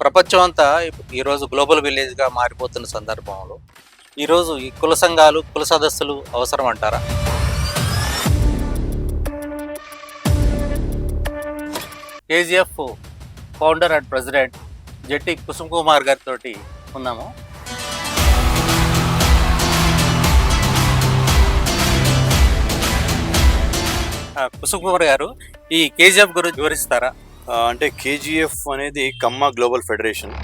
ప్రపంచం అంతా ఈరోజు గ్లోబల్ విలేజ్గా మారిపోతున్న సందర్భంలో ఈరోజు ఈ కుల సంఘాలు కుల సదస్సులు అవసరం అంటారా? KGF founder and president Jatti Kusum Kumar గారితో ఉన్నాము. కుసుమ్ కుమార్ గారు, ఈ కేజీఎఫ్ గురించి వివరిస్తారా? అంటే కేజీఎఫ్ అనేది కమ్మ గ్లోబల్ ఫెడరేషన్.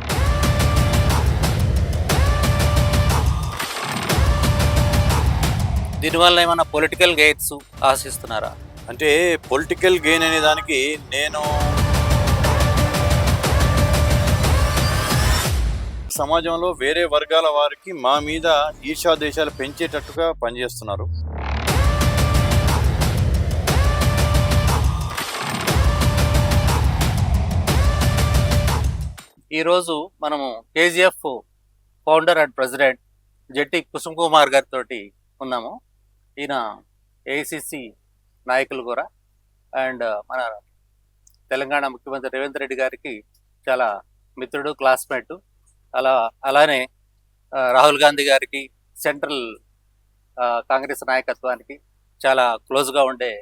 దీనివల్ల ఏమైనా పొలిటికల్ గెయిన్స్ ఆశిస్తున్నారా? అంటే పొలిటికల్ గెయిన్ అనే దానికి నేను సమాజంలో వేరే వర్గాల వారికి మా మీద ఈర్ష్యా దేశాలు పెంచేటట్టుగా పనిచేస్తున్నారు. ఈరోజు మనము KGF founder and president Jatti Kusum Kumar గారితో ఉన్నాము. ఈయన ఏఐసిసి నాయకులు కూడా అండ్ మన తెలంగాణ ముఖ్యమంత్రి రేవంత్ రెడ్డి గారికి చాలా మిత్రుడు, క్లాస్మేట్. అలానే రాహుల్ గాంధీ గారికి, సెంట్రల్ కాంగ్రెస్ నాయకత్వానికి చాలా క్లోజ్గా ఉండే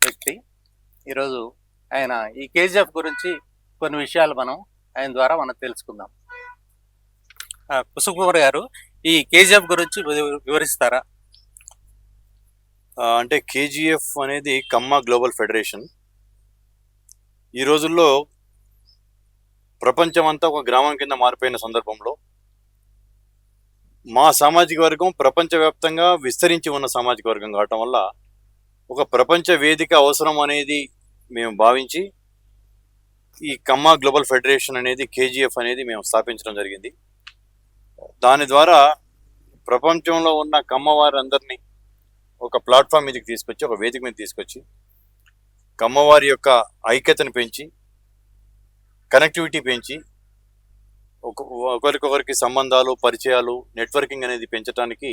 వ్యక్తి. ఈరోజు ఆయన ఈ కేజీఎఫ్ గురించి కొన్ని విషయాలు ఆయన ద్వారా మనం తెలుసుకుందాం. కుసుమ్ కుమార్ గారు, ఈ కేజీఎఫ్ గురించి వివరిస్తారా? అంటే కేజీఎఫ్ అనేది కమ్మ గ్లోబల్ ఫెడరేషన్. ఈ రోజుల్లో ప్రపంచం అంతా ఒక గ్రామం కింద మారిపోయిన సందర్భంలో మా సామాజిక వర్గం ప్రపంచవ్యాప్తంగా విస్తరించి ఉన్న సామాజిక వర్గం కావటం వల్ల ఒక ప్రపంచ వేదిక అవసరం అనేది మేము భావించి ఈ కమ్మ గ్లోబల్ ఫెడరేషన్ అనేది కేజీఎఫ్ అనేది మేము స్థాపించడం జరిగింది. దాని ద్వారా ప్రపంచంలో ఉన్న కమ్మవారందరినీ ఒక ప్లాట్ఫామ్ మీదకి తీసుకొచ్చి, ఒక వేదిక మీద తీసుకొచ్చి కమ్మవారి యొక్క ఐక్యతను పెంచి, కనెక్టివిటీ పెంచి, ఒకరికొకరికి సంబంధాలు, పరిచయాలు, నెట్వర్కింగ్ అనేది పెంచడానికి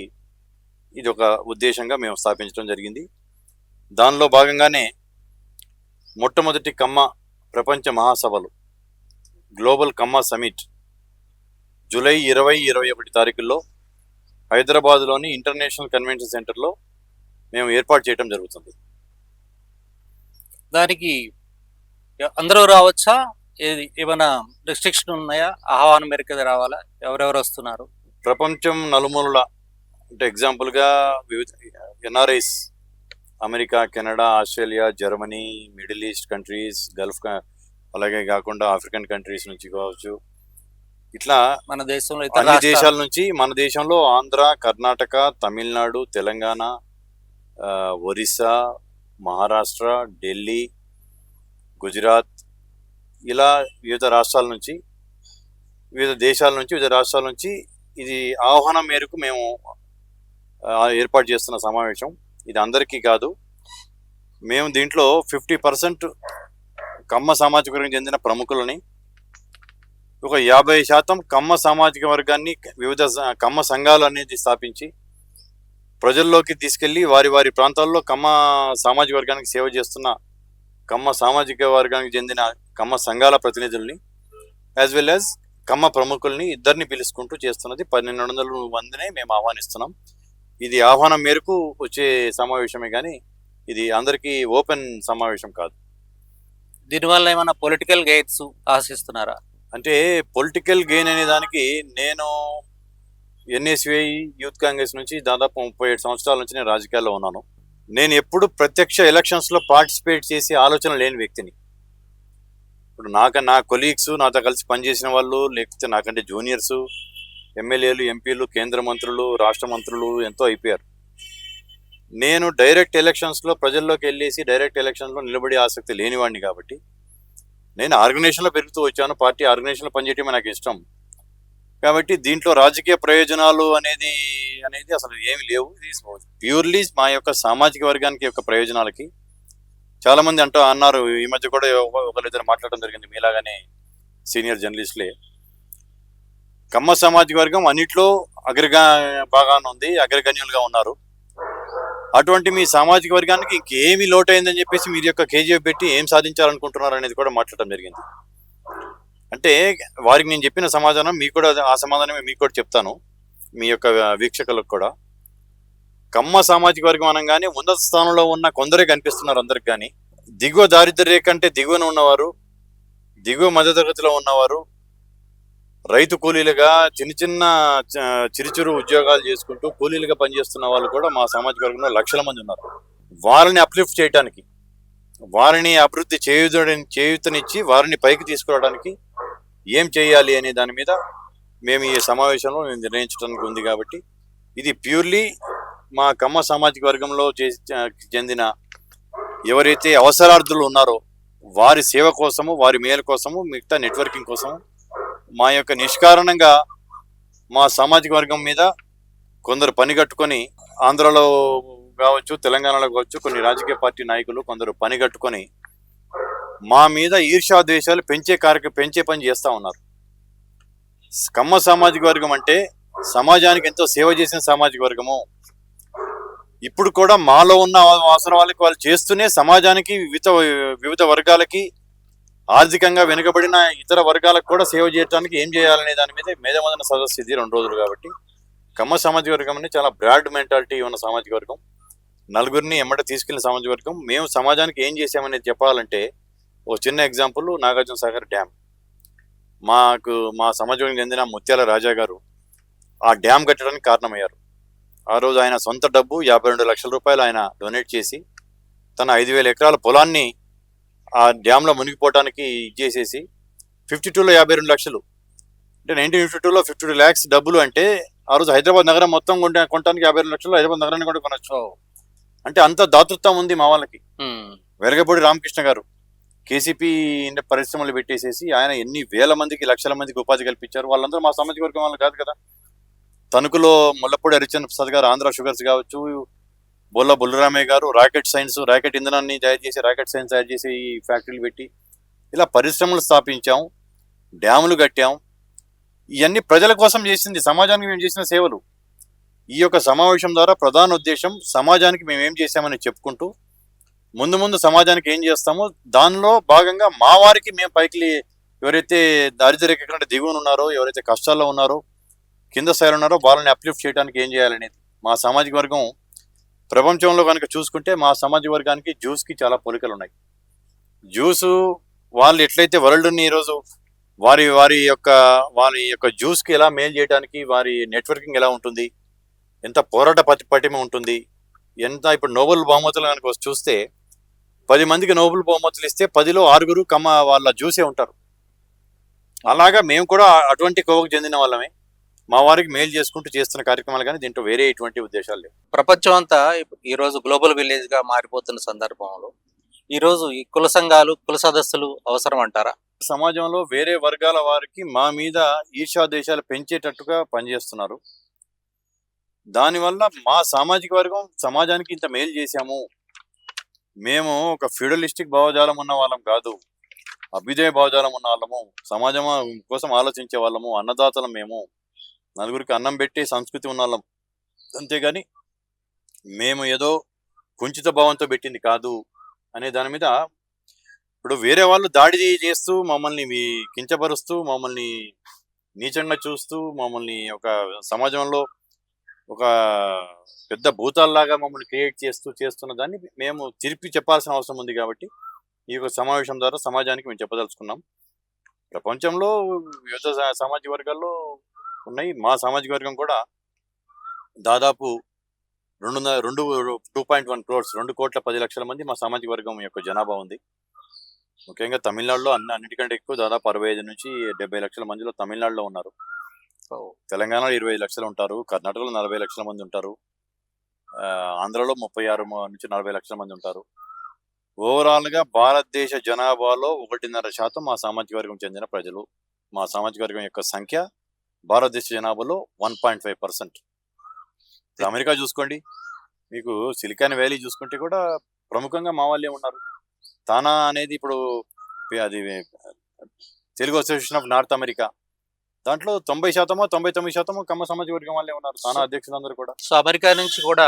ఇది ఒక ఉద్దేశంగా మేము స్థాపించడం జరిగింది. దానిలో భాగంగానే మొట్టమొదటి కమ్మ ప్రపంచ మహాసభలు, గ్లోబల్ కమ్మ సమిట్ జూలై 20-21 తారీఖుల్లో హైదరాబాద్లోని ఇంటర్నేషనల్ కన్వెన్షన్ సెంటర్లో మేము ఏర్పాటు చేయడం జరుగుతుంది. దానికి అందరూ రావచ్చా? ఏమైనా రిస్ట్రిక్షన్ ఉన్నాయా? ఆహ్వానం మేరకు రావాలా? ఎవరెవరు వస్తున్నారు? ప్రపంచం నలుమూలల, అంటే ఎగ్జాంపుల్గా వివిధ NRIs, America, Canada, Australia, Germany, middle east countries, Gulf, అలాగే కాకుండా ఆఫ్రికన్ కంట్రీస్ నుంచి కావచ్చు, ఇట్లా మన దేశంలో అన్ని దేశాల నుంచి, మన దేశంలో ఆంధ్ర, కర్ణాటక, తమిళనాడు, తెలంగాణ, ఒరిస్సా, మహారాష్ట్ర, ఢిల్లీ, గుజరాత్, ఇలా వివిధ రాష్ట్రాల నుంచి, వివిధ దేశాల నుంచి, వివిధ రాష్ట్రాల నుంచి ఇది ఆహ్వానం మేరకు మేము ఏర్పాటు చేస్తున్న సమావేశం. ఇది అందరికీ కాదు. మేము దీంట్లో 50% కమ్మ సామాజిక వర్గం చెందిన ప్రముఖులని, ఒక 50% కమ్మ సామాజిక వర్గాన్ని వివిధ కమ్మ సంఘాలు అనేది స్థాపించి ప్రజల్లోకి తీసుకెళ్లి వారి వారి ప్రాంతాల్లో కమ్మ సామాజిక వర్గానికి సేవ చేస్తున్న కమ్మ సామాజిక వర్గానికి చెందిన కమ్మ సంఘాల ప్రతినిధుల్ని యాజ్ వెల్ యాజ్ కమ్మ ప్రముఖుల్ని ఇద్దరిని పిలుచుకుంటూ చేస్తున్నది 1200 మందినే మేము ఆహ్వానిస్తున్నాం. ఇది ఆహ్వానం మేరకు వచ్చే సమావేశమే కానీ ఇది అందరికీ ఓపెన్ సమావేశం కాదు. దీనివల్ల ఏమైనా పొలిటికల్ గెయిన్స్ ఆశిస్తున్నారా? అంటే పొలిటికల్ గెయిన్ అనే దానికి నేను ఎన్ఎస్యుఐ యూత్ కాంగ్రెస్ నుంచి దాదాపు 37 సంవత్సరాల నుంచి నేను రాజకీయాల్లో ఉన్నాను. నేను ఎప్పుడు ప్రత్యక్ష ఎలక్షన్స్లో పార్టిసిపేట్ చేసి ఆలోచన లేని వ్యక్తిని. ఇప్పుడు నా కొలీగ్స్, నాతో కలిసి పనిచేసిన వాళ్ళు, లేకపోతే నాకంటే జూనియర్సు, ఎమ్మెల్యేలు, ఎంపీలు, కేంద్ర మంత్రులు, రాష్ట్ర మంత్రులు ఎంతో అయిపోయారు. నేను డైరెక్ట్ ఎలక్షన్స్లో ప్రజల్లోకి వెళ్ళేసి డైరెక్ట్ ఎలక్షన్లో నిలబడే ఆసక్తి లేనివాడిని కాబట్టి నేను ఆర్గనైజేషన్లో పెరుగుతూ వచ్చాను. పార్టీ ఆర్గనైజేషన్లో పనిచేయటమే నాకు ఇష్టం. కాబట్టి దీంట్లో రాజకీయ ప్రయోజనాలు అనేది అసలు ఏమి లేవు. ప్యూర్లీ మా యొక్క సామాజిక వర్గానికి యొక్క ప్రయోజనాలకి. చాలామంది అన్నారు, ఈ మధ్య కూడా ఒకరిద్దరు మాట్లాడడం జరిగింది మీలాగానే సీనియర్ జర్నలిస్టులే, కమ్మ సామాజిక వర్గం అన్నిట్లో బాగానే ఉంది, అగ్రగణ్యులుగా ఉన్నారు. అటువంటి మీ సామాజిక వర్గానికి ఇంకేమి లోటైందని చెప్పేసి మీరు యొక్క కేజీఎఫ్ పెట్టి ఏం సాధించాలనుకుంటున్నారు అనేది కూడా మాట్లాడడం జరిగింది. అంటే వారికి నేను చెప్పిన సమాధానం మీకు కూడా ఆ సమాధానమే మీకు కూడా చెప్తాను, మీ యొక్క వీక్షకులకు కూడా. కమ్మ సామాజిక వర్గం అనగానే ఉన్నత స్థానంలో ఉన్న కొందరే కనిపిస్తున్నారు అందరికి, కానీ దిగువ దారిద్ర్య రేఖ అంటే దిగువన ఉన్నవారు, దిగువ మధ్యతరగతిలో ఉన్నవారు, రైతు కూలీలుగా చిన్న చిన్న చిరుచిరు ఉద్యోగాలు చేసుకుంటూ కూలీలుగా పనిచేస్తున్న వాళ్ళు కూడా మా సామాజిక వర్గంలో లక్షల మంది ఉన్నారు. వారిని అప్లిఫ్ట్ చేయడానికి, వారిని అభివృద్ధి చేయూతనిచ్చి వారిని పైకి తీసుకురావడానికి ఏం చేయాలి అనే దాని మీద మేము ఈ సమావేశంలో నిర్ణయించడానికి ఉంది. కాబట్టి ఇది ప్యూర్లీ మా కమ్మ సామాజిక వర్గంలో చెందిన ఎవరైతే అవసరార్థులు ఉన్నారో వారి సేవ కోసము, వారి మేలు కోసము, మిగతా నెట్వర్కింగ్ కోసము మా యొక్క నిష్కారణంగా మా సామాజిక వర్గం మీద కొందరు పని కట్టుకొని, ఆంధ్రలో కావచ్చు, తెలంగాణలో కావచ్చు, కొన్ని రాజకీయ పార్టీ నాయకులు కొందరు పని కట్టుకొని మా మీద ఈర్ష్యా ద్వేషాలు పెంచే పని చేస్తూ ఉన్నారు. కమ్మ సామాజిక వర్గం అంటే సమాజానికి ఎంతో సేవ చేసిన సామాజిక వర్గము. ఇప్పుడు కూడా మాలో ఉన్న అవసరాలకు వాళ్ళు చేస్తూనే సమాజానికి వివిధ వర్గాలకి, ఆర్థికంగా వెనుకబడిన ఇతర వర్గాలకు కూడా సేవ చేయడానికి ఏం చేయాలనే దాని మీద మేధమదన సదస్సు ఇది 2 రోజులు. కాబట్టి కమ్మ సామాజిక వర్గం అనేది చాలా బ్రాడ్ మెంటాలిటీ ఉన్న సామాజిక వర్గం, నలుగురిని ఎమ్మట తీసుకెళ్లిన సామాజిక వర్గం. మేము సమాజానికి ఏం చేసామనేది చెప్పాలంటే ఒక చిన్న ఎగ్జాంపుల్, నాగార్జున సాగర్ డ్యామ్. మా సమాజానికి చెందిన ముత్యాల రాజా గారు ఆ డ్యామ్ కట్టడానికి కారణమయ్యారు. ఆ రోజు ఆయన సొంత డబ్బు 52 లక్షల రూపాయలు ఆయన డొనేట్ చేసి తన 5,000 ఎకరాల పొలాన్ని ఆ డ్యామ్లో మునిగిపోవడానికి ఇచ్చేసేసి 52లో 52 లక్షలు అంటే 1952లో 52 lakhs డబ్బులు అంటే ఆ రోజు హైదరాబాద్ నగరం మొత్తం కొనడానికి 52 లక్షలు హైదరాబాద్ నగరాన్ని కూడా కొనొచ్చు. అంటే అంత దాతృత్వం ఉంది మా వాళ్ళకి. వెలగపూడి రామకృష్ణ గారు కేసీపీ పరిశ్రమలు పెట్టేసేసి ఆయన ఎన్ని వేల మందికి, లక్షల మందికి ఉపాధి కల్పించారు. వాళ్ళందరూ మా సామాజిక వర్గం వాళ్ళు కాదు కదా. తణుకులో ముల్లపూడి హరిచంద్ర ప్రసాద్ గారు ఆంధ్ర షుగర్స్ కావచ్చు, బొల్ల బుల్లరామయ్య గారు రాకెట్ ఇంధనాన్ని రాకెట్ సైన్స్ తయారు చేసి ఫ్యాక్టరీలు పెట్టి ఇలా పరిశ్రమలు స్థాపించాం, డ్యాములు కట్టాం. ఇవన్నీ ప్రజల కోసం చేసింది, సమాజానికి మేము చేసిన సేవలు. ఈ యొక్క సమావేశం ద్వారా ప్రధాన ఉద్దేశం సమాజానికి మేము ఏం చేశామని చెప్పుకుంటూ ముందు ముందు సమాజానికి ఏం చేస్తామో దానిలో భాగంగా మా వారికి మేము పైకి, ఎవరైతే దారిద్ర్య రేఖ కంటే దిగువన ఉన్నారో, ఎవరైతే కష్టాల్లో ఉన్నారో, కింద స్థాయిలో ఉన్నారో వాళ్ళని అప్లిఫ్ట్ చేయడానికి ఏం చేయాలనేది. మా సామాజిక వర్గం ప్రపంచంలో కనుక చూసుకుంటే మా సామాజిక వర్గానికి జ్యూస్కి చాలా పోలికలు ఉన్నాయి. జ్యూసు వాళ్ళు ఎట్లయితే వరల్డ్ని ఈరోజు వారి యొక్క జ్యూస్కి ఎలా మేలు చేయడానికి వారి నెట్వర్కింగ్ ఎలా ఉంటుంది, ఎంత పోరాట పటిమ ఉంటుంది, ఎంత ఇప్పుడు నోబెల్ బహుమతులు కనుక చూస్తే 10 మందికి నోబెల్ బహుమతులు ఇస్తే 10లో 6 కమ్మ వాళ్ళ జ్యూసే ఉంటారు. అలాగా మేము కూడా అటువంటి కోవకు చెందిన వాళ్ళమే. మా వారికి మేలు చేసుకుంటూ చేస్తున్న కార్యక్రమాలు, కానీ దీంట్లో వేరే ఎటువంటి ఉద్దేశాలు లేవు. ప్రపంచం అంతా ఈరోజు గ్లోబల్ విలేజ్ గా మారిపోతున్న సందర్భంలో ఈరోజు ఈ కుల సంఘాలు, కుల సదస్సులు అవసరం అంటారా? సమాజంలో వేరే వర్గాల వారికి మా మీద ఈర్ష్యా ద్వేషాలు పెంచేటట్టుగా పనిచేస్తున్నారు. దానివల్ల మా సామాజిక వర్గం సమాజానికి ఇంత మేలు చేశాము, మేము ఒక ఫ్యూడలిస్టిక్ భావజాలం ఉన్న వాళ్ళం కాదు, అభ్యుదయ భావజాలం ఉన్న వాళ్ళము, సమాజం కోసం ఆలోచించే వాళ్ళము, అన్నదాతలం, మేము నలుగురికి అన్నం పెట్టే సంస్కృతి ఉన్న వాళ్ళం, అంతేగాని మేము ఏదో కుంచిత భావంతో పెట్టింది కాదు అనే దాని మీద ఇప్పుడు వేరే వాళ్ళు దాడి చేస్తూ మమ్మల్ని కించపరుస్తూ, మమ్మల్ని నీచంగా చూస్తూ, మమ్మల్ని ఒక సమాజంలో ఒక పెద్ద భూతాల్లాగా మమ్మల్ని క్రియేట్ చేస్తున్న దాన్ని మేము తిరిపి చెప్పాల్సిన అవసరం ఉంది. కాబట్టి ఈ యొక్క సమావేశం ద్వారా సమాజానికి మేము చెప్పదలుచుకున్నాం. ప్రపంచంలో వివిధ సామాజిక వర్గాల్లో ఉన్నాయి. మా సామాజిక వర్గం కూడా దాదాపు 2.1 crores 2,10,00,000 మంది మా సామాజిక వర్గం యొక్క జనాభా ఉంది. ముఖ్యంగా తమిళనాడులో అన్నిటికంటే ఎక్కువ, దాదాపు 65 నుంచి 70 లక్షల మందిలో తమిళనాడులో ఉన్నారు. తెలంగాణలో 25 లక్షలు ఉంటారు, కర్ణాటకలో 40 లక్షల మంది ఉంటారు, ఆంధ్రలో 36 నుంచి 40 లక్షల మంది ఉంటారు. ఓవరాల్గా భారతదేశ జనాభాలో 1.5% మా సామాజిక వర్గం చెందిన ప్రజలు. మా సామాజిక వర్గం యొక్క సంఖ్య భారతదేశ జనాభాలో 1.5%. అమెరికా చూసుకోండి, మీకు సిలికాన్ వ్యాలీ చూసుకుంటే కూడా ప్రముఖంగా మా వాళ్ళే ఉన్నారు. తానా అనేది ఇప్పుడు అది Telugu association of north America, దాంట్లో 90% 99% కమ్మ సామాజిక వర్గం వాళ్ళే ఉన్నారు, తానా అధ్యక్షులందరూ కూడా. సో అమెరికా నుంచి కూడా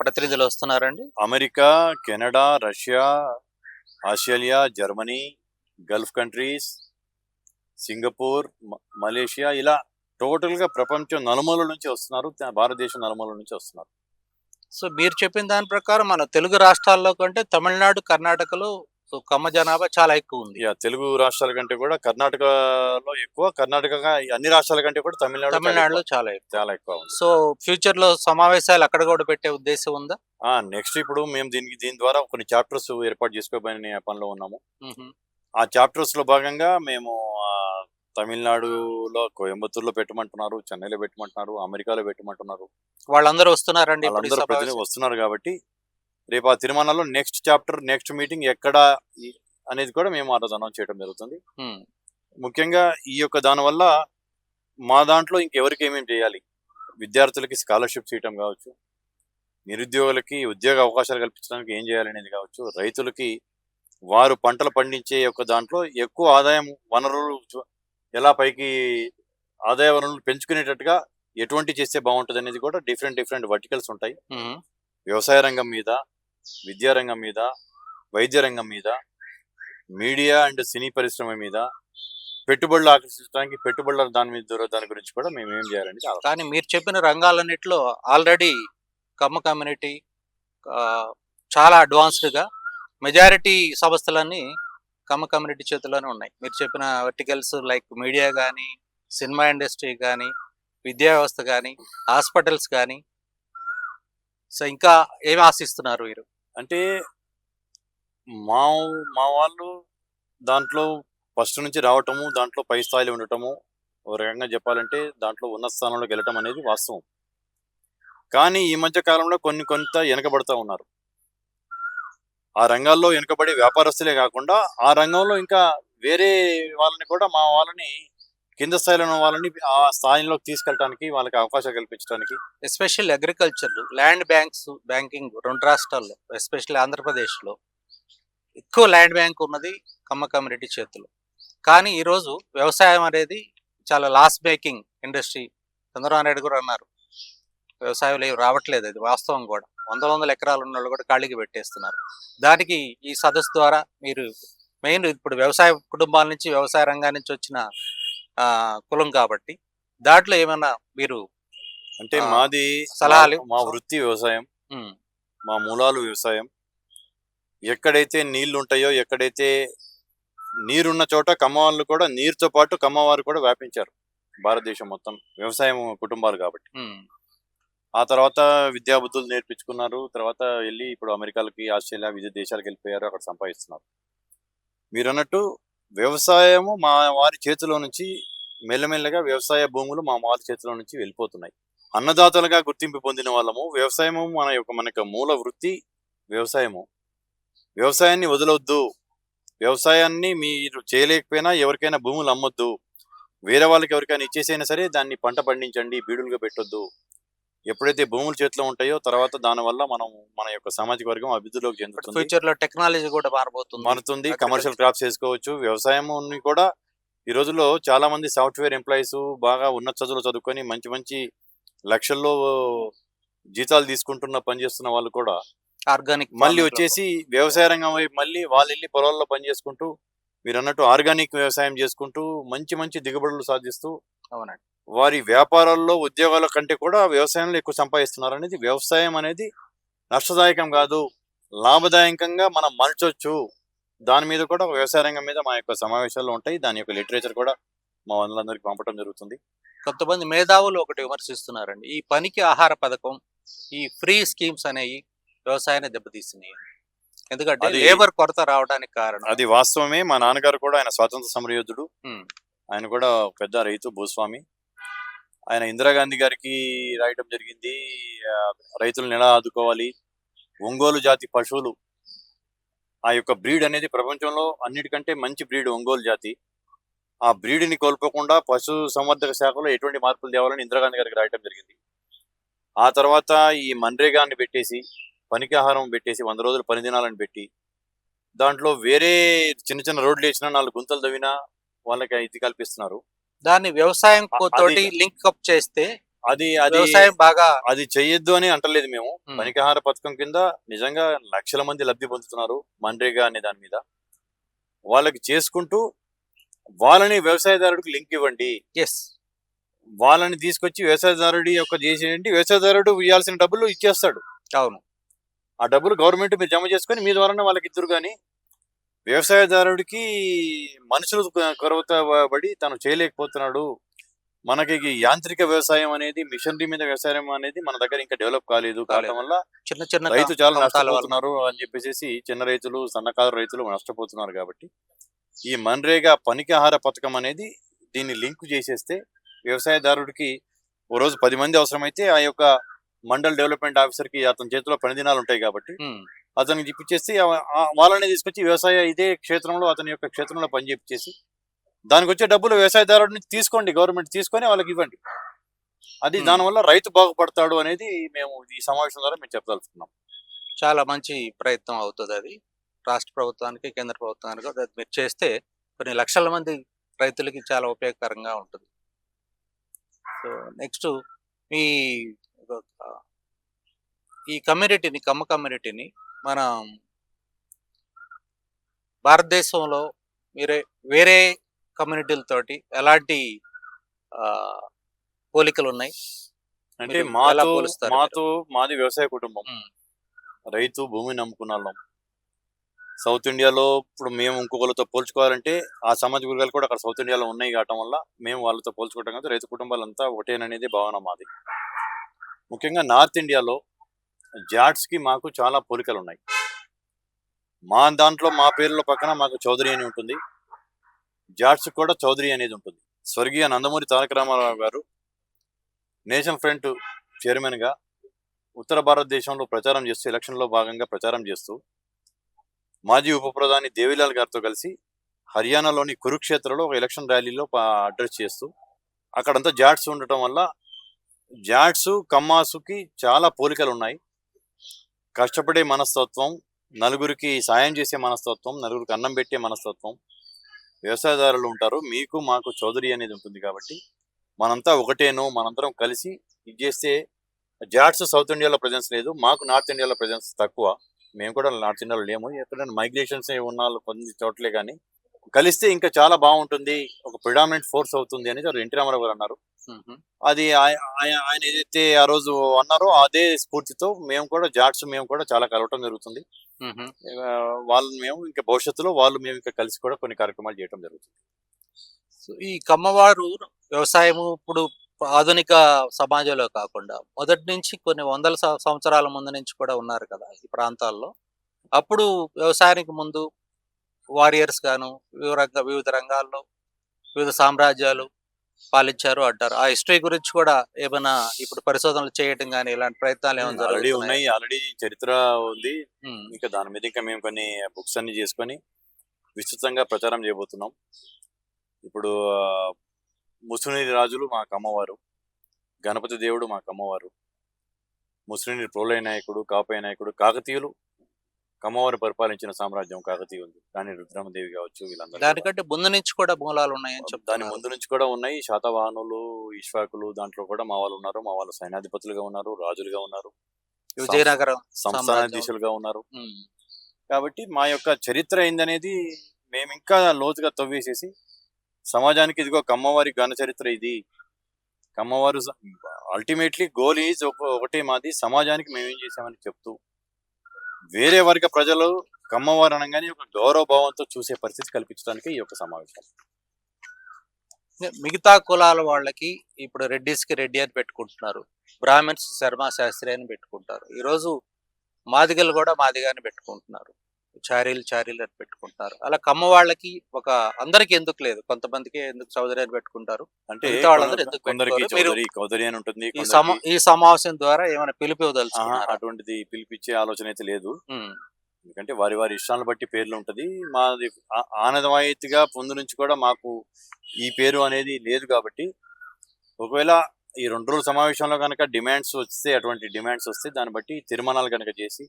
ప్రతినిధులు వస్తున్నారండి. America, Canada, Russia, Australia, Germany, Gulf countries, Singapore, Malaysia ఇలా టోటల్గా ప్రపంచం నలుమూలల నుంచి వస్తున్నారు, భారతదేశం నలుమూలల నుంచి వస్తున్నారు. సో మీరు చెప్పిన దాని ప్రకారం మన తెలుగు రాష్ట్రాల్లో కంటే తమిళనాడు, కర్ణాటకలో సో కమ్మ జనాభా చాలా ఎక్కువ ఉంది. తెలుగు రాష్ట్రాల కంటే కూడా కర్ణాటకలో ఎక్కువ, కర్ణాటక అన్ని రాష్ట్రాల కంటే కూడా తమిళనాడులో చాలా ఎక్కువ. చాలా ఎక్కువ ఉంది. సో ఫ్యూచర్ లో సమావేశాలు అక్కడ కూడా పెట్టే ఉద్దేశం ఉందా? నెక్స్ట్ ఇప్పుడు మేము దీని ద్వారా కొన్ని చాప్టర్స్ ఏర్పాటు చేసుకోబోయే పనిలో ఉన్నాము. మ్హూ. ఆ చాప్టర్స్ లో భాగంగా మేము తమిళనాడులో కోయంబత్తూరులో పెట్టమంటున్నారు, చెన్నైలో పెట్టమంటున్నారు, అమెరికాలో పెట్టమంటున్నారు. వాళ్ళందరూ వస్తున్నారండి ఇప్పుడు ఈ వాళ్ళందరూ ప్రతినిధులు సమావేశం? వస్తున్నారు కాబట్టి రేపు ఆ తిరుమలలో నెక్స్ట్ చాప్టర్, నెక్స్ట్ మీటింగ్ ఎక్కడ అనేది కూడా మేము ఆ రోజు అనౌన్స్ చేయడం జరుగుతుంది. మ్. ముఖ్యంగా ఈ యొక్క దానివల్ల మా దాంట్లో ఇంకెవరికి ఏమేమి చేయాలి, విద్యార్థులకి స్కాలర్షిప్స్ ఇవ్వటం కావచ్చు, నిరుద్యోగులకి ఉద్యోగ అవకాశాలు కల్పించడానికి ఏం చేయాలనేది కావచ్చు, రైతులకి వారు పంటలు పండించే యొక్క దాంట్లో ఎక్కువ ఆదాయం వనరులు ఎలా పైకి ఆదాయ వనరులు పెంచుకునేటట్టుగా ఎటువంటి చేస్తే బాగుంటుంది అనేది కూడా డిఫరెంట్ వర్టికల్స్ ఉంటాయి. మ్. వ్యవసాయ రంగం మీద, విద్యా రంగం మీద, వైద్య రంగం మీద, మీడియా అండ్ సినీ పరిశ్రమ మీద, పెట్టుబడులు ఆకర్షించడానికి పెట్టుబడుల దాని గురించి కూడా మేము ఏం చేయాలని కానీ మీరు చెప్పిన రంగాలన్నిటిలో ఆల్రెడీ కమ్మ కమ్యూనిటీ చాలా అడ్వాన్స్డ్గా మెజారిటీ సంస్థలన్నీ కమ్మ కమ్యూనిటీ చేతుల్లోనే ఉన్నాయి. మీరు చెప్పిన వర్టికల్స్ లైక్ మీడియా కానీ, సినిమా ఇండస్ట్రీ కానీ, విద్యా వ్యవస్థ కానీ, హాస్పిటల్స్ కానీ. సో ఇంకా ఏమి ఆశిస్తున్నారు మీరు? అంటే మా మా వాళ్ళు దాంట్లో ఫస్ట్ నుంచి రావటము, దాంట్లో పై స్థాయిలో ఉండటము, ఒక రకంగా చెప్పాలంటే దాంట్లో ఉన్నత స్థానంలోకి వెళ్ళటం అనేది వాస్తవం. కానీ ఈ మధ్య కాలంలో కొంత వెనకబడుతూ ఉన్నారు. ఆ రంగాల్లో వెనుకబడి వ్యాపారస్తులే కాకుండా ఆ రంగంలో ఇంకా వేరే వాళ్ళని కూడా, మా వాళ్ళని కింద స్థాయిలో ఉన్న వాళ్ళని ఆ స్థాయిలోకి తీసుకెళ్ళడానికి, వాళ్ళకి అవకాశాలు కల్పించడానికి. ఎస్పెషల్ అగ్రికల్చర్, ల్యాండ్ బ్యాంకింగ్ రెండు రాష్ట్రాల్లో, ఎస్పెషల్లీ ఆంధ్రప్రదేశ్లో ఎక్కువ ల్యాండ్ బ్యాంక్ ఉన్నది కమ్మ కమ్యూనిటీ చేతులు. కానీ ఈరోజు వ్యవసాయం అనేది చాలా loss making industry. Chandrababu Naidu కూడా అన్నారు వ్యవసాయంలో ఏమి రావట్లేదు, అది వాస్తవం కూడా. వందల ఎకరాలు ఉన్న వాళ్ళు కూడా ఖాళీకి పెట్టేస్తున్నారు. దానికి ఈ సదస్సు ద్వారా మీరు మెయిన్ ఇప్పుడు వ్యవసాయ కుటుంబాల నుంచి, వ్యవసాయ రంగాల నుంచి వచ్చిన కులం కాబట్టి దాంట్లో ఏమైనా మీరు అంటే మాది సలహాలు? మా వృత్తి వ్యవసాయం, ఉమ్, మా మూలాలు వ్యవసాయం. ఎక్కడైతే నీళ్లు ఉంటాయో, ఎక్కడైతే నీరున్న చోట కమ్మవాళ్ళు కూడా, నీరుతో పాటు కమ్మవారు కూడా వ్యాపించారు భారతదేశం మొత్తం, వ్యవసాయం కుటుంబాలు కాబట్టి. ఉమ్, ఆ తర్వాత విద్యాబుద్ధులు నేర్పించుకున్నారు. తర్వాత వెళ్ళి ఇప్పుడు అమెరికాలకి, ఆస్ట్రేలియా, వివిధ దేశాలకు వెళ్ళిపోయారు, అక్కడ సంపాదిస్తున్నారు. మీరు అన్నట్టు వ్యవసాయము మా వారి చేతిలో నుంచి మెల్లమెల్లగా వ్యవసాయ భూములు మా వారి చేతిలో నుంచి వెళ్ళిపోతున్నాయి. అన్నదాతలుగా గుర్తింపు పొందిన వాళ్ళము. వ్యవసాయము మనకు మూల వృత్తి వ్యవసాయము. వ్యవసాయాన్ని వదలొద్దు, వ్యవసాయాన్ని మీరు చేయలేకపోయినా ఎవరికైనా భూములు అమ్మొద్దు, వేరే వాళ్ళకి ఎవరికైనా ఇచ్చేసైనా సరే దాన్ని పంట పండించండి, బీడులుగా పెట్టొద్దు. ఎప్పుడైతే భూములు చేతిలో ఉంటాయో తర్వాత దానివల్ల మన యొక్క సామాజిక వర్గం అభివృద్ధిలోకి చెందుతుంది. ఫ్యూచర్ లో టెక్నాలజీ కూడా మారుతుంది. కమర్షియల్ క్రాప్స్ చేసుకోవచ్చు. వ్యవసాయం కూడా ఈ రోజుల్లో చాలా మంది సాఫ్ట్వేర్ ఎంప్లాయీస్, బాగా ఉన్నత చదువులు చదువుకొని మంచి లక్షల్లో జీతాలు తీసుకుంటున్న పనిచేస్తున్న వాళ్ళు కూడా ఆర్గానిక్ మళ్ళీ వచ్చేసి వ్యవసాయ రంగం వైపు మళ్ళీ వాళ్ళు వెళ్ళి పొలాల్లో పనిచేసుకుంటూ, మీరు అన్నట్టు ఆర్గానిక్ వ్యవసాయం చేసుకుంటూ మంచి దిగుబడులు సాధిస్తూ, అవునండి, వారి వ్యాపారాల్లో, ఉద్యోగాల కంటే కూడా వ్యవసాయంలో ఎక్కువ సంపాదిస్తున్నారు. అనేది వ్యవసాయం అనేది నష్టదాయకం కాదు, లాభదాయకంగా మనం మలచొచ్చు. దాని మీద కూడా వ్యవసాయ రంగం మీద మా యొక్క సమావేశాలు ఉంటాయి. దాని యొక్క లిటరేచర్ కూడా మా వాళ్ళందరికీ పంపడం జరుగుతుంది. కొంతమంది మేధావులు ఒకటి విమర్శిస్తున్నారండి, ఈ పనికి ఆహార పథకం, ఈ ఫ్రీ స్కీమ్స్ అనేవి వ్యవసాయాన్ని దెబ్బతీస్తున్నాయి. ఎందుకంటే లేబర్ కొరత రావడానికి కారణం. అది వాస్తవమే. మా నాన్నగారు కూడా, ఆయన స్వాతంత్ర సమరయోధుడు, ఉమ్, ఆయన కూడా పెద్ద రైతు, భూస్వామి. ఆయన ఇందిరాగాంధీ గారికి రాయటం జరిగింది, రైతులను ఎలా ఆదుకోవాలి, ఒంగోలు జాతి పశువులు, ఆ యొక్క బ్రీడ్ అనేది ప్రపంచంలో అన్నిటికంటే మంచి బ్రీడ్ ఒంగోలు జాతి. ఆ బ్రీడ్ని కోల్పోకుండా పశు సంవర్ధక శాఖలో ఎటువంటి మార్పులు తేవాలని ఇందిరాగాంధీ గారికి రాయటం జరిగింది. ఆ తర్వాత ఈ మన్రేగాన్ని పెట్టేసి, పనికి ఆహారం పెట్టేసి, 100 రోజులు పని దినాలను పెట్టి, దాంట్లో వేరే చిన్న రోడ్లు వేసినా, 4 గుంతలు తవ్వినా వాళ్ళకి ఇది కల్పిస్తున్నారు. దాన్ని వ్యవసాయం తోటి లింక్ అప్ చేస్తే అది వ్యవసాయం బాగా. అది చెయ్యొద్దు అని అంటలేదు మేము. పనికాహార పథకం కింద నిజంగా లక్షల మంది లబ్ధి పొందుతున్నారు మన్రేగా అనే దాని మీద. వాళ్ళకి చేసుకుంటూ వాళ్ళని వ్యవసాయదారుడికి లింక్ ఇవ్వండి. ఎస్. వాళ్ళని తీసుకొచ్చి వ్యవసాయదారుడి యొక్క చేసేయండి. వ్యవసాయదారుడు ఇవ్వాల్సిన డబ్బులు ఇచ్చేస్తాడు. అవును. ఆ డబ్బులు గవర్నమెంట్ మీరు జమ చేసుకొని మీ ద్వారానే వాళ్ళకి ఇద్దరు. కానీ వ్యవసాయదారుడికి మనుషులు కొరత పడి తను చేయలేకపోతున్నాడు. మనకి ఈ యాంత్రిక వ్యవసాయం అనేది, మిషనరీ మీద వ్యవసాయం అనేది మన దగ్గర ఇంకా డెవలప్ కాలేదు. కావడం వల్ల చిన్న చిన్న రైతు చాలా కమతాల వల్ల. నష్టపోతున్నారు అని చెప్పేసి చిన్న రైతులు, సన్నకారు రైతులు నష్టపోతున్నారు. కాబట్టి ఈ మన్రేగా పనికిహార పథకం అనేది దీన్ని లింక్ చేసేస్తే వ్యవసాయదారుడికి ఓ రోజు 10 మంది అవసరమైతే ఆ యొక్క మండల్ డెవలప్మెంట్ ఆఫీసర్కి అతని చేతిలో పని దినాలు ఉంటాయి కాబట్టి అతనికి ఇప్పించేసి వాళ్ళని తీసుకొచ్చి వ్యవసాయ ఇదే క్షేత్రంలో అతని యొక్క క్షేత్రంలో పని చేపించేసి దానికి వచ్చే డబ్బులు వ్యవసాయదారుడి నుంచి తీసుకోండి, గవర్నమెంట్ తీసుకొని వాళ్ళకి ఇవ్వండి. అది దానివల్ల రైతు బాగుపడతాడు అనేది మేము ఈ సమావేశం ద్వారా మేము చెప్పదలుచుకున్నాం. చాలా మంచి ప్రయత్నం అవుతుంది అది. రాష్ట్ర ప్రభుత్వానికి, కేంద్ర ప్రభుత్వానికి అది మీరు చేస్తే కొన్ని లక్షల మంది రైతులకి చాలా ఉపయోగకరంగా ఉంటుంది. సో నెక్స్ట్ ఈ ఈ కమ్యూనిటీని, కమ్మ కమ్యూనిటీని మనం భారతదేశంలో వేరే కమ్యూనిటీలతోటి ఎలాంటి పోలికలు ఉన్నాయి? అంటే మీరు ఎలా పోలుస్తారు? మాది వ్యవసాయ కుటుంబం. రైతు భూమిని నమ్ముకున్న వాళ్ళం. సౌత్ ఇండియాలో ఇప్పుడు మేము ఇంకొకరితో పోల్చుకోవాలంటే ఆ సామాజిక వర్గాలు కూడా అక్కడ సౌత్ ఇండియాలో ఉన్నాయి కావటం వల్ల మేము వాళ్ళతో పోల్చుకోవటం కాదు, రైతు కుటుంబాలంతా ఒకటేననేది భావన మాది. ముఖ్యంగా నార్త్ ఇండియాలో జాట్స్కి మాకు చాలా పోలికలు ఉన్నాయి. మా దాంట్లో మా పేర్ల పక్కన మాకు చౌదరి అని ఉంటుంది, జాట్స్ కూడా చౌదరి అనేది ఉంటుంది. స్వర్గీయ నందమూరి తారక రామారావు గారు నేషనల్ ఫ్రంట్ చైర్మన్గా ఉత్తర భారతదేశంలో ప్రచారం చేస్తూ, ఎలక్షన్లో భాగంగా ప్రచారం చేస్తూ మాజీ ఉప ప్రధాని దేవిలాల్ గారితో కలిసి హర్యానాలోని కురుక్షేత్రలో ఒక ఎలక్షన్ ర్యాలీలో అడ్రస్ చేస్తూ అక్కడంతా జాట్స్ ఉండటం వల్ల జాట్స్ కమ్మాసుకి చాలా పోలికలు ఉన్నాయి. కష్టపడే మనస్తత్వం, నలుగురికి సాయం చేసే మనస్తత్వం, నలుగురికి అన్నం పెట్టే మనస్తత్వం వ్యవసాయదారులు ఉంటారు. మీకు మాకు చౌదరి అనేది ఉంటుంది. కాబట్టి మనంతా ఒకటేను, మనందరం కలిసి ఇది చేస్తే జాట్స్ సౌత్ ఇండియాలో ప్రజెన్స్ లేదు, మాకు నార్త్ ఇండియాలో ప్రజెన్స్ తక్కువ. మేము కూడా నార్త్ ఇండియాలో లేము, ఎక్కడైనా మైగ్రేషన్స్ ఉన్న కొన్ని చోట్లే. కానీ కలిస్తే ఇంకా చాలా బాగుంటుంది, ఒక ప్రిడామినెంట్ ఫోర్స్ అవుతుంది అనేది ఎన్టీ రామారావు గారు అన్నారు. అది ఆయన ఏదైతే ఆ రోజు అన్నారో అదే స్ఫూర్తితో మేము కూడా జాట్స్ మేము కూడా చాలా కలవటం జరుగుతుంది. వాళ్ళు మేము ఇంకా భవిష్యత్తులో మేము ఇంకా కలిసి కూడా కొన్ని కార్యక్రమాలు చేయడం జరుగుతుంది. సో ఈ కమ్మవారు వ్యవసాయము ఇప్పుడు ఆధునిక సమాజంలో కాకుండా మొదటి నుంచి కొన్ని వందల సంవత్సరాల ముందు నుంచి కూడా ఉన్నారు కదా ఈ ప్రాంతాల్లో. అప్పుడు వ్యవసాయానికి ముందు వారియర్స్ గాను వివిధ రంగాల్లో వివిధ సామ్రాజ్యాలు పాలించారు అంటారు. ఆ హిస్టరీ గురించి కూడా ఏమైనా ఇప్పుడు పరిశోధనలు చేయటం కానీ ఇలాంటి ప్రయత్నాలు ఏమైనా ఆల్రెడీ ఉన్నాయి, ఆల్రెడీ చరిత్ర ఉంది. ఇంకా దాని మీద ఇంకా మేము కొన్ని బుక్స్ అన్ని చేసుకొని విస్తృతంగా ప్రచారం చేయబోతున్నాం. ఇప్పుడు ముసునీరి రాజులు మా కమ్మవారు, గణపతి దేవుడు మా కమ్మవారు, ముసునీరి ప్రోలయ నాయకుడు, కాపయ నాయకుడు, కాకతీయులు కమ్మవారు పరిపాలించిన సామ్రాజ్యం కాకతీయ ఉంది. కానీ రుద్రమదేవి కావచ్చు, వీళ్ళందరూ దానికంటే ముందు నుంచి కూడా మూలాలు ఉన్నాయని చెప్తాను. దాని ముందు నుంచి కూడా ఉన్నాయి. శాతవాహనులు, ఇష్వాకులు దాంట్లో కూడా మా వాళ్ళు ఉన్నారు. మా వాళ్ళు సైన్యాధిపతులుగా ఉన్నారు, రాజులుగా ఉన్నారు, విజయనగరం సంస్థానాధీశులుగా ఉన్నారు. కాబట్టి మా యొక్క చరిత్ర ఏందనేది మేము ఇంకా లోతుగా తవ్వేసేసి సమాజానికి ఇదిగో కమ్మవారి ఘన చరిత్ర ఇది, కమ్మవారు అల్టిమేట్లీ గోల్ ఈజ్ ఒకటే మాది, సమాజానికి మేమేం చేసామని చెప్తూ వేరే వర్గ ప్రజలు కమ్మవారు అనగానే ఒక గౌరవ భావంతో చూసే పరిస్థితి కల్పించడానికి ఈ యొక్క సమావేశం. మిగతా కులాల వాళ్ళకి ఇప్పుడు రెడ్డిస్కి రెడ్డి అని పెట్టుకుంటున్నారు, బ్రాహ్మణ్స్ శర్మ శాస్త్రి అని పెట్టుకుంటారు. ఈరోజు మాదిగలు కూడా మాదిగాని పెట్టుకుంటున్నారు, చారీలు అని పెట్టుకుంటారు. అలా కమ్మ వాళ్ళకి ఒక అందరికి ఎందుకు లేదు, కొంతమందికి ఎందుకు చౌదరి అని పెట్టుకుంటారు అంటే వాళ్ళందరూ ఎందుకు ఉంటుంది. ఈ సమావేశం ద్వారా ఏమైనా పిలిపివదలుచుకున్నారు? అటువంటిది పిలిపించే ఆలోచన అయితే లేదు. ఎందుకంటే వారి వారి ఇష్టాలను బట్టి పేర్లు ఉంటది. మాది ఆనవాయితీగా ముందు నుంచి కూడా మాకు ఈ పేరు అనేది లేదు. కాబట్టి ఒకవేళ ఈ 2 రోజుల సమావేశంలో కనుక డిమాండ్స్ వస్తే, అటువంటి డిమాండ్స్ వస్తే దాన్ని బట్టి తీర్మానాలు కనుక చేసి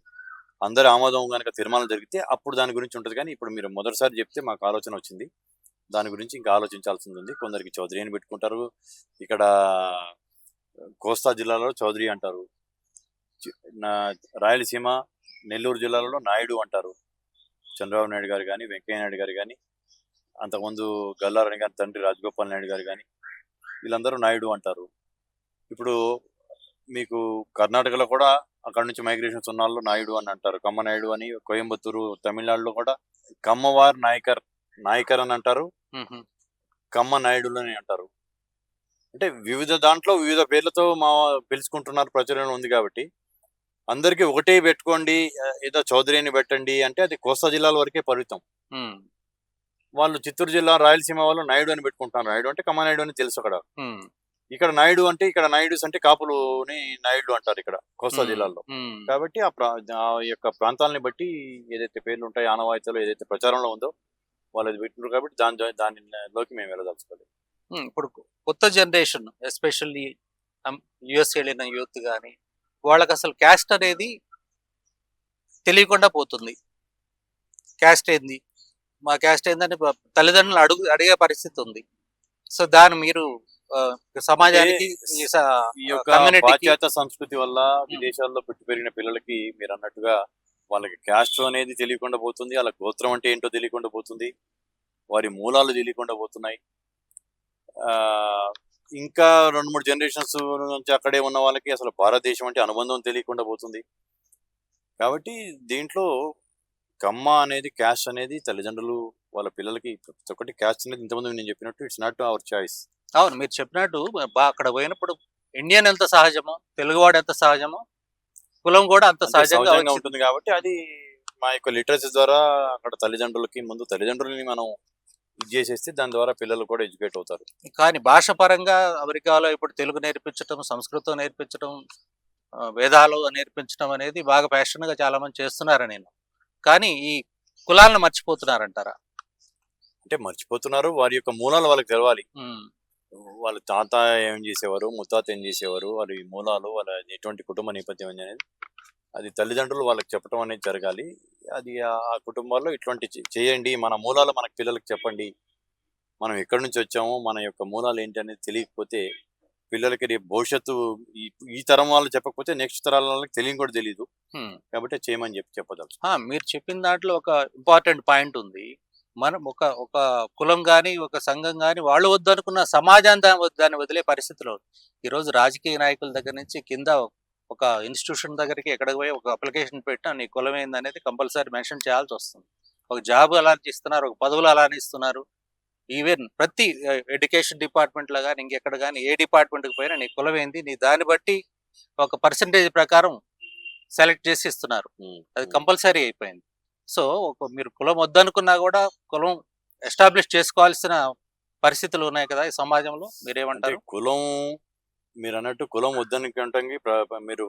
అందరి ఆమోదం కనుక తీర్మానం జరిగితే అప్పుడు దాని గురించి ఉంటుంది. కానీ ఇప్పుడు మీరు మొదటిసారి చెప్తే మాకు ఆలోచన వచ్చింది, దాని గురించి ఇంకా ఆలోచించాల్సింది ఉంది. కొందరికి చౌదరి అని పెట్టుకుంటారు, ఇక్కడ కోస్తా జిల్లాలో చౌదరి అంటారు, రాయలసీమ నెల్లూరు జిల్లాలో నాయుడు అంటారు. చంద్రబాబు నాయుడు గారు కానీ, వెంకయ్య నాయుడు గారు కానీ అంతకుముందు గల్లారని గారి తండ్రి రాజగోపాల్ నాయుడు గారు కానీ వీళ్ళందరూ నాయుడు అంటారు. ఇప్పుడు మీకు కర్ణాటకలో కూడా అక్కడ నుంచి మైగ్రేషన్స్ ఉన్న వాళ్ళు నాయుడు అని అంటారు, కమ్మ నాయుడు అని. కోయంబత్తూరు తమిళనాడులో కూడా కమ్మవార్ నాయకర్ అని అంటారు, కమ్మ నాయుడులు అని అంటారు. అంటే వివిధ దాంట్లో వివిధ పేర్లతో పిలుచుకుంటున్నారు, ప్రచురణ ఉంది. కాబట్టి అందరికీ ఒకటే పెట్టుకోండి, ఏదో చౌదరి అని పెట్టండి అంటే అది కోస్తా జిల్లాల వరకే పరిమితం. వాళ్ళు చిత్తూరు జిల్లా రాయలసీమ వాళ్ళు నాయుడు అని పెట్టుకుంటున్నారు. నాయుడు అంటే కమ్మ నాయుడు అని తెలుసు అక్కడ. ఇక్కడ నాయుడు అంటే ఇక్కడ నాయుడుస్ అంటే కాపులుని నాయుడు అంటారు ఇక్కడ కోస్తా జిల్లాలో. కాబట్టి ఆ యొక్క ప్రాంతాలని బట్టి ఏదైతే పేర్లు ఉంటాయో, ఆనవాయితీలో ఏదైతే ప్రచారంలో ఉందో వాళ్ళు పెట్టినారు. కాబట్టి దానిలోకి మేము వెళ్ళదలుచుకోలేదు. ఇప్పుడు కొత్త జనరేషన్ ఎస్పెషల్లీ యుఎస్ వెళ్ళిన యూత్ కానీ వాళ్ళకి అసలు క్యాస్ట్ అనేది తెలియకుండా పోతుంది. క్యాస్ట్ ఏంది, మా క్యాస్ట్ ఏందని తల్లిదండ్రులు అడిగే పరిస్థితి ఉంది. సో దాన్ని మీరు సమాజానికి ఈ యొక్క పాశ్చాత్య సంస్కృతి వల్ల విదేశాల్లో పుట్టి పెరిగిన పిల్లలకి మీరు అన్నట్టుగా వాళ్ళకి క్యాస్ట్ అనేది తెలియకుండా పోతుంది, వాళ్ళ గోత్రం అంటే ఏంటో తెలియకుండా పోతుంది, వారి మూలాలు తెలియకుండా పోతున్నాయి. ఇంకా 2-3 జనరేషన్స్ నుంచి అక్కడే ఉన్న వాళ్ళకి అసలు భారతదేశం అంటే అనుబంధం తెలియకుండా పోతుంది. కాబట్టి దీంట్లో కమ్మ అనేది, క్యాస్ట్ అనేది తల్లిదండ్రులు వాళ్ళ పిల్లలకి ప్రతి ఒక్కటి క్యాస్ట్ అనేది ఇంతమంది నేను చెప్పినట్టు ఇట్స్ నాట్ అవర్ చాయిస్. అవును, మీరు చెప్పినట్టు అక్కడ పోయినప్పుడు ఇండియన్ ఎంత సహజమో, తెలుగువాడు ఎంత సహజమో, కులం కూడా అంత సహజంగా ఉంటుంది. కాబట్టి అది మా యొక్క లిటరసీ ద్వారా అక్కడ తల్లిదండ్రులని మనం ఇది చేసేస్తే దాని ద్వారా పిల్లలు కూడా ఎడ్యుకేట్ అవుతారు. కానీ భాష పరంగా అమెరికాలో ఇప్పుడు తెలుగు నేర్పించడం, సంస్కృతం నేర్పించడం, వేదాలు నేర్పించడం అనేది బాగా ప్యాషన్గా చాలా మంది చేస్తున్నారు నేను. కానీ ఈ కులాలను మర్చిపోతున్నారంటారా? అంటే మర్చిపోతున్నారు, వారి యొక్క మూలాలు వాళ్ళకి తెలవాలి. వాళ్ళ తాత ఏం చేసేవారు, ముత్తాత ఏం చేసేవారు, వారి మూలాలు, వాళ్ళ ఎటువంటి కుటుంబ నేపథ్యం అనేది అది తల్లిదండ్రులు వాళ్ళకి చెప్పడం అనేది జరగాలి. అది ఆ కుటుంబాల్లో ఇటువంటి చేయండి, మన మూలాలు మనకు పిల్లలకి చెప్పండి, మనం ఎక్కడి నుంచి వచ్చామో మన యొక్క మూలాలు ఏంటి అనేది తెలియకపోతే పిల్లలకి రేపు భవిష్యత్తు ఈ తరం వాళ్ళు చెప్పకపోతే నెక్స్ట్ తరాల వాళ్ళకి తెలియని కూడా తెలియదు. కాబట్టి చేయమని చెప్పదలుచు. మీరు చెప్పిన దాంట్లో ఒక ఇంపార్టెంట్ పాయింట్ ఉంది. మనం ఒక కులం కానీ ఒక సంఘం కానీ వాళ్ళు వద్దనుకున్న సమాజాన్ని దాన్ని వదిలే పరిస్థితిలో ఈరోజు రాజకీయ నాయకుల దగ్గర నుంచి కింద ఒక ఇన్స్టిట్యూషన్ దగ్గరికి ఎక్కడికి పోయి ఒక అప్లికేషన్ పెట్టినా నీ కులం ఏందనేది కంపల్సరీ మెన్షన్ చేయాల్సి వస్తుంది. ఒక జాబ్ అలా ఇస్తున్నారు, ఒక పదవులు అలానే ఇస్తున్నారు. ఈవెన్ ప్రతి ఎడ్యుకేషన్ డిపార్ట్మెంట్లో కానీ ఇంకెక్కడ కానీ ఏ డిపార్ట్మెంట్కి పోయినా నీ కులం ఏంది, నీ దాన్ని బట్టి ఒక పర్సంటేజ్ ప్రకారం సెలెక్ట్ చేసి ఇస్తున్నారు. అది కంపల్సరీ అయిపోయింది. సో మీరు కులం వద్దనుకున్నా కూడా కులం ఎస్టాబ్లిష్ చేసుకోవాల్సిన పరిస్థితులు ఉన్నాయి కదా ఈ సమాజంలో, మీరేమంటారు? కులం మీరు అన్నట్టు కులం వద్దనుకుంటానికి మీరు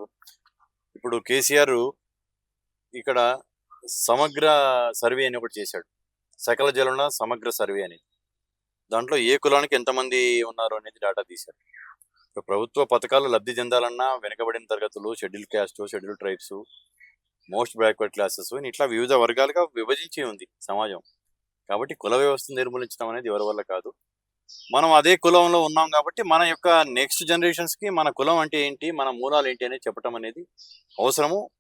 ఇప్పుడు కేసీఆర్ ఇక్కడ సమగ్ర సర్వే అని ఒకటి చేశాడు, సకల జనుల సమగ్ర సర్వే అనేది. దాంట్లో ఏ కులానికి ఎంతమంది ఉన్నారు అనేది డేటా తీశారు. ప్రభుత్వ పథకాలు లబ్ధి చెందాలన్నా వెనుకబడిన తరగతులు, schedule caste, schedule tribes, most backward classes ఇట్లా వివిధ వర్గాలుగా విభజించి ఉంది సమాజం. కాబట్టి కుల వ్యవస్థ నిర్మూలించడం అనేది ఎవరి వల్ల కాదు. మనం అదే కులంలో ఉన్నాం కాబట్టి మన యొక్క నెక్స్ట్ జనరేషన్స్కి మన కులం అంటే ఏంటి, మన మూలాలు ఏంటి అనేది చెప్పడం అనేది అవసరము.